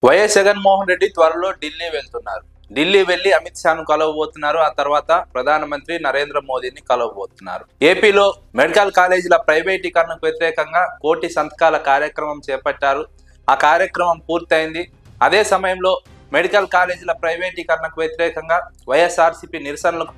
YS Jaganmohan Reddy త్వరలో ఢిల్లీ వెళ్తున్నారు. ఢిల్లీ వెళ్లి అమిత్ షాను కలవబోతున్నారు. ఆ తర్వాత ప్రధానమంత్రి నరేంద్ర మోదీని కలవబోతున్నారు. ఏపీలో మెడికల్ కాలేజీల ప్రైవేటీకరణకు వ్యతిరేకంగా 1,00,00,000 సంతకాల కార్యక్రమం చేపట్టారు. ఆ కార్యక్రమం పూర్తయింది. అదే సమయంలో మెడికల్ కాలేజీల ప్రైవేటీకరణకు వ్యతిరేకంగా వైఎస్ఆర్సీపీ నిరసనలకు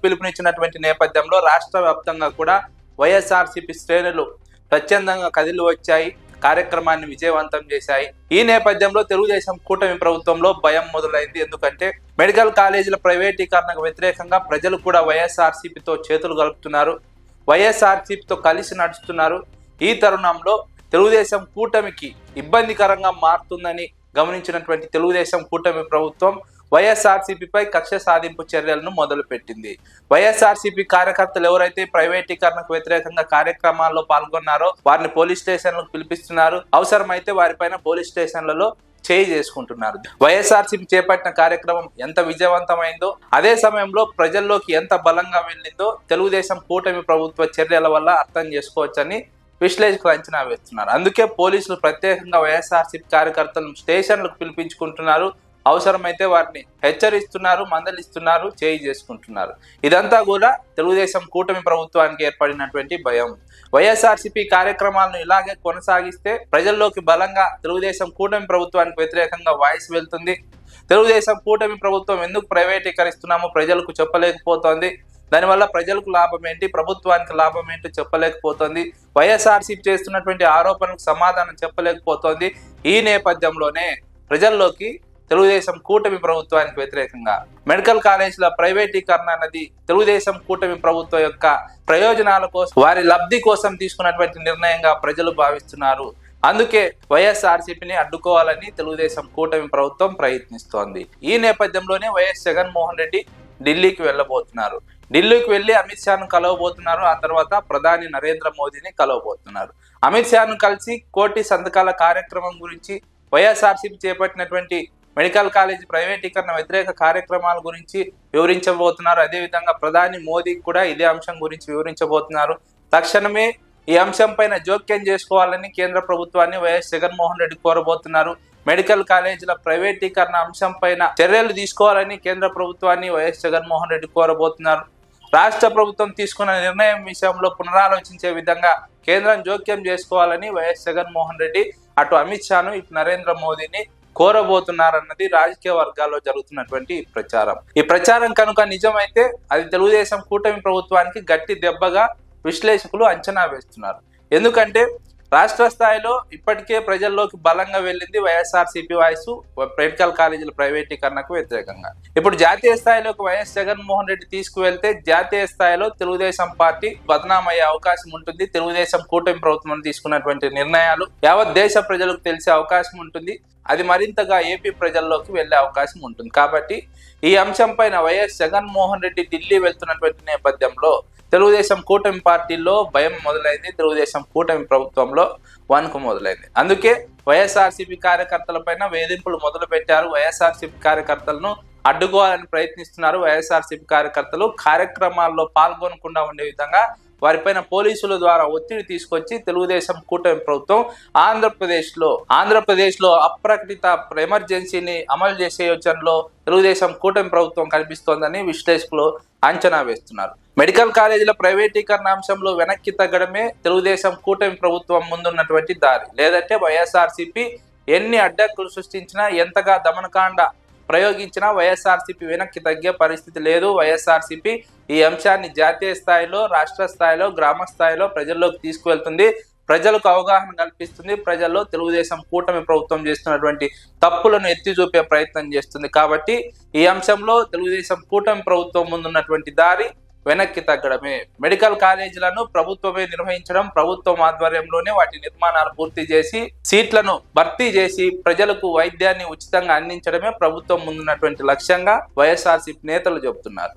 పిలుపునిచ్చినటువంటి నేపథ్యంలో రాష్ట్ర వ్యాప్తంగా కూడా వైఎస్ఆర్సీపీ శ్రేణులు ప్రత్యర్థంగా కదిలి వచ్చాయి. కార్యక్రమాన్ని విజయవంతం చేశాయి. ఈ నేపథ్యంలో తెలుగుదేశం కూటమి ప్రభుత్వంలో భయం మొదలైంది. ఎందుకంటే మెడికల్ కాలేజీల ప్రైవేటీకరణకు వ్యతిరేకంగా ప్రజలు కూడా వైఎస్ఆర్సీపీతో చేతులు కలుపుతున్నారు, వైఎస్ఆర్సీపీతో కలిసి నడుస్తున్నారు. ఈ తరుణంలో తెలుగుదేశం కూటమికి ఇబ్బందికరంగా మారుతుందని గమనించినటువంటి తెలుగుదేశం కూటమి ప్రభుత్వం వైఎస్ఆర్సీపీపై కక్ష సాధింపు చర్యలను మొదలుపెట్టింది. వైఎస్ఆర్సీపీ కార్యకర్తలు ఎవరైతే ప్రైవేటీకరణకు వ్యతిరేకంగా కార్యక్రమాల్లో పాల్గొన్నారో వారిని పోలీస్ స్టేషన్లకు పిలిపిస్తున్నారు. అవసరమైతే వారిపైన పోలీస్ స్టేషన్లలో చేయి చేసుకుంటున్నారు. వైఎస్ఆర్సీపీ చేపట్టిన కార్యక్రమం ఎంత విజయవంతమైందో, అదే సమయంలో ప్రజల్లోకి ఎంత బలంగా వెళ్ళిందో తెలుగుదేశం కూటమి ప్రభుత్వ చర్యల వల్ల అర్థం చేసుకోవచ్చని విశ్లేషకులు అంచనా వేస్తున్నారు. అందుకే పోలీసులు ప్రత్యేకంగా వైఎస్ఆర్సీపీ కార్యకర్తలను స్టేషన్లకు పిలిపించుకుంటున్నారు. అవసరమైతే వారిని హెచ్చరిస్తున్నారు, మందలిస్తున్నారు, చేయి చేసుకుంటున్నారు. ఇదంతా కూడా తెలుగుదేశం కూటమి ప్రభుత్వానికి ఏర్పడినటువంటి భయం. వైఎస్ఆర్సీపీ కార్యక్రమాలను ఇలాగే కొనసాగిస్తే ప్రజల్లోకి బలంగా తెలుగుదేశం కూటమి ప్రభుత్వానికి వ్యతిరేకంగా వాయిస్ వెళ్తుంది. తెలుగుదేశం కూటమి ప్రభుత్వం ఎందుకు ప్రైవేటీకరిస్తున్నామో ప్రజలకు చెప్పలేకపోతోంది. దానివల్ల ప్రజలకు లాభం ఏంటి, ప్రభుత్వానికి లాభం ఏంటో చెప్పలేకపోతోంది. వైఎస్ఆర్సీపీ చేస్తున్నటువంటి ఆరోపణలకు సమాధానం చెప్పలేకపోతోంది. ఈ నేపథ్యంలోనే ప్రజల్లోకి తెలుగుదేశం కూటమి ప్రభుత్వానికి వ్యతిరేకంగా మెడికల్ కాలేజీల ప్రైవేటీకరణ అన్నది తెలుగుదేశం కూటమి ప్రభుత్వం యొక్క ప్రయోజనాల కోసం, వారి లబ్ధి కోసం తీసుకున్నటువంటి నిర్ణయంగా ప్రజలు భావిస్తున్నారు. అందుకే వైఎస్ఆర్సీపీని అడ్డుకోవాలని తెలుగుదేశం కూటమి ప్రభుత్వం ప్రయత్నిస్తోంది. ఈ నేపథ్యంలోనే వైఎస్ జగన్మోహన్ రెడ్డి ఢిల్లీకి వెళ్ళబోతున్నారు. ఢిల్లీకి వెళ్లి అమిత్ షాను కలవబోతున్నారు. ఆ తర్వాత ప్రధాని నరేంద్ర మోదీని కలవబోతున్నారు. అమిత్ షాను కలిసి 1,00,00,000 సంతకాల కార్యక్రమం గురించి, వైఎస్ఆర్సీపీ చేపట్టినటువంటి మెడికల్ కాలేజీ ప్రైవేటీకరణ వ్యతిరేక కార్యక్రమాల గురించి వివరించబోతున్నారు. అదేవిధంగా ప్రధాని మోదీ కూడా ఇదే అంశం గురించి వివరించబోతున్నారు. తక్షణమే ఈ అంశం పైన జోక్యం చేసుకోవాలని కేంద్ర ప్రభుత్వాన్ని వైఎస్ జగన్మోహన్ రెడ్డి కోరబోతున్నారు. మెడికల్ కాలేజీల ప్రైవేటీకరణ అంశం పైన చర్యలు తీసుకోవాలని కేంద్ర ప్రభుత్వాన్ని వైఎస్ జగన్మోహన్ రెడ్డి కోరబోతున్నారు. రాష్ట్ర ప్రభుత్వం తీసుకున్న నిర్ణయం విషయంలో పునరాలోచించే విధంగా కేంద్రం జోక్యం చేసుకోవాలని వైఎస్ జగన్మోహన్ రెడ్డి అటు అమిత్ షాను ఇటు నరేంద్ర మోదీని కోరబోతున్నారన్నది రాజకీయ వర్గాల్లో జరుగుతున్నటువంటి ప్రచారం. ఈ ప్రచారం కనుక నిజమైతే అది తెలుగుదేశం కూటమి ప్రభుత్వానికి గట్టి దెబ్బగా విశ్లేషకులు అంచనా వేస్తున్నారు. ఎందుకంటే రాష్ట్ర స్థాయిలో ఇప్పటికే ప్రజల్లోకి బలంగా వెళ్ళింది వైఎస్ఆర్సీపీ వాయిస్ మెడికల్ కాలేజీల ప్రైవేటీకరణకు వ్యతిరేకంగా. ఇప్పుడు జాతీయ స్థాయిలోకి వైఎస్ జగన్మోహన్ రెడ్డి తీసుకువెళ్తే జాతీయ స్థాయిలో తెలుగుదేశం పార్టీ బదనామయ్యే అవకాశం ఉంటుంది. తెలుగుదేశం కూటమి ప్రభుత్వం తీసుకున్నటువంటి నిర్ణయాలు యావత్ దేశ ప్రజలకు తెలిసే అవకాశం ఉంటుంది. అది మరింతగా ఏపీ ప్రజల్లోకి వెళ్లే అవకాశం ఉంటుంది. కాబట్టి ఈ అంశం పైన వైఎస్ జగన్మోహన్ రెడ్డి ఢిల్లీ వెళ్తున్నటువంటి నేపథ్యంలో తెలుగుదేశం కూటమి పార్టీలో భయం మొదలైంది. తెలుగుదేశం కూటమి ప్రభుత్వంలో వణుకు మొదలైంది. అందుకే వైఎస్ఆర్సీపీ కార్యకర్తల పైన వేధింపులు మొదలు పెట్టారు. వైఎస్ఆర్సీపీ కార్యకర్తలను అడ్డుకోవాలని ప్రయత్నిస్తున్నారు. వైఎస్ఆర్సీపీ కార్యకర్తలు కార్యక్రమాల్లో పాల్గొనకుండా ఉండే విధంగా వారిపైన పోలీసుల ద్వారా ఒత్తిడి తీసుకొచ్చి తెలుగుదేశం కూటమి ప్రభుత్వం ఆంధ్రప్రదేశ్లో అప్రకటిత ఎమర్జెన్సీని అమలు చేసే యోచనలో తెలుగుదేశం కూటమి ప్రభుత్వం కనిపిస్తోందని విశ్లేషకులు అంచనా వేస్తున్నారు. మెడికల్ కాలేజీల ప్రైవేటీకరణ అంశంలో వెనక్కి తగ్గడమే తెలుగుదేశం కూటమి ప్రభుత్వం ముందున్నటువంటి దారి. లేదంటే వైఎస్ఆర్సీపీ ఎన్ని అడ్డంకులు సృష్టించినా, ఎంతగా దమనకాండ ప్రయోగించినా వైఎస్ఆర్సీపీ వెనక్కి తగ్గే పరిస్థితి లేదు. వైఎస్ఆర్సీపీ ఈ అంశాన్ని జాతీయ స్థాయిలో, రాష్ట్ర స్థాయిలో, గ్రామ స్థాయిలో ప్రజల్లోకి తీసుకువెళ్తుంది. ప్రజలకు అవగాహన కల్పిస్తుంది. ప్రజల్లో తెలుగుదేశం కూటమి ప్రభుత్వం చేస్తున్నటువంటి తప్పులను ఎత్తి చూపే ప్రయత్నం చేస్తుంది. కాబట్టి ఈ అంశంలో తెలుగుదేశం కూటమి ప్రభుత్వం ముందున్నటువంటి దారి వెనక్కి తగ్గడమే. మెడికల్ కాలేజీలను ప్రభుత్వమే నిర్వహించడం, ప్రభుత్వం ఆధ్వర్యంలోనే వాటి నిర్మాణాలు పూర్తి చేసి సీట్లను భర్తీ చేసి ప్రజలకు వైద్యాన్ని ఉచితంగా అందించడమే ప్రభుత్వం ముందున్నటువంటి లక్ష్యంగా వైఎస్ఆర్సీపీ నేతలు చెబుతున్నారు.